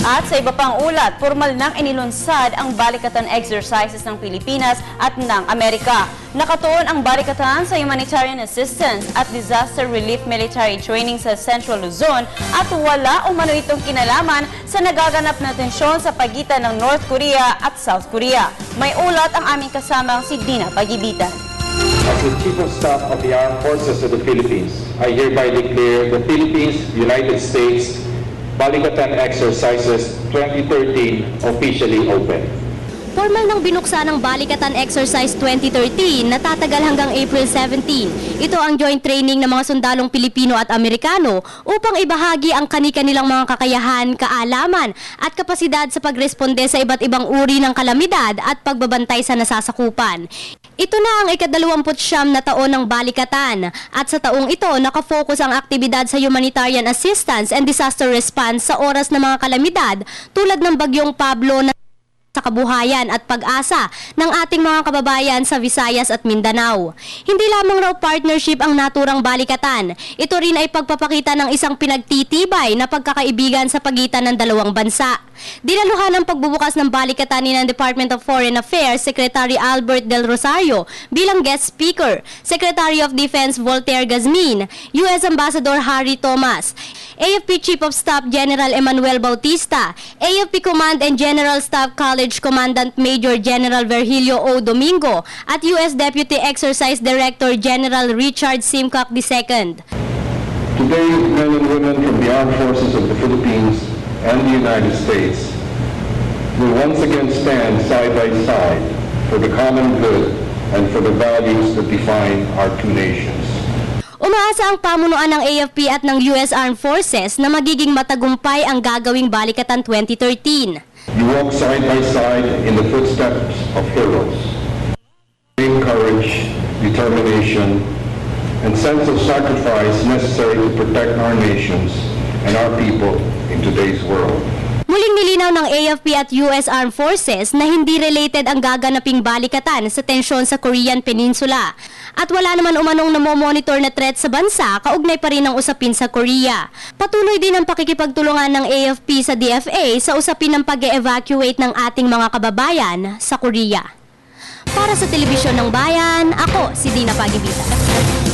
At sa iba pang ulat, formal nang inilunsad ang balikatan exercises ng Pilipinas at ng Amerika. Nakatuon ang balikatan sa humanitarian assistance at disaster relief military training sa Central Luzon at wala umano itong kinalaman sa nagaganap na tensyon sa pagitan ng North Korea at South Korea. May ulat ang aming kasamang si Dina Pagibitan. As the Chief of Staff of the Armed Forces of the Philippines, I hereby declare the Philippines-United States Balikatan Exercises 2013 officially open. Formal nang binuksan ng Balikatan Exercise 2013 na tatagal hanggang April 17. Ito ang joint training ng mga sundalong Pilipino at Amerikano upang ibahagi ang kani-kanilang mga kakayahan, kaalaman at kapasidad sa pagresponde sa iba't ibang uri ng kalamidad at pagbabantay sa nasasakupan. Ito na ang ika-29 na taon ng Balikatan at sa taong ito nakafocus ang aktibidad sa humanitarian assistance and disaster response sa oras ng mga kalamidad tulad ng Bagyong Pablo na sa kabuhayan at pag-asa ng ating mga kababayan sa Visayas at Mindanao. Hindi lamang raw partnership ang naturang balikatan, ito rin ay pagpapakita ng isang pinagtitibay na pagkakaibigan sa pagitan ng dalawang bansa. Dinaluhan ang pagbubukas ng balikatan ni ng Department of Foreign Affairs Secretary Albert Del Rosario bilang guest speaker, Secretary of Defense Voltaire Gazmin, U.S. Ambassador Harry Thomas, AFP Chief of Staff General Emmanuel Bautista, AFP Command and General Staff College Commandant Major General Virgilio O. Domingo at U.S. Deputy Exercise Director General Richard Simcock II. Today, men and women from the armed forces of the Philippines and the United States will once again stand side by side for the common good and for the values that define our two nations. Umaasa ang pamunuan ng AFP at ng U.S. Armed Forces na magiging matagumpay ang gagawing Balikatan 2013. You walk side by side in the footsteps of heroes. Same courage, determination, and sense of sacrifice necessary to protect our nations and our people in today's world. Muling nilinaw ng AFP at U.S. Armed Forces na hindi related ang gaganaping balikatan sa tensyon sa Korean Peninsula. At wala naman umanong namomonitor na threat sa bansa, kaugnay pa rin ang usapin sa Korea. Patuloy din ang pakikipagtulungan ng AFP sa DFA sa usapin ng pag-evacuate ng ating mga kababayan sa Korea. Para sa Telebisyon ng Bayan, ako si Dina Pagibitan.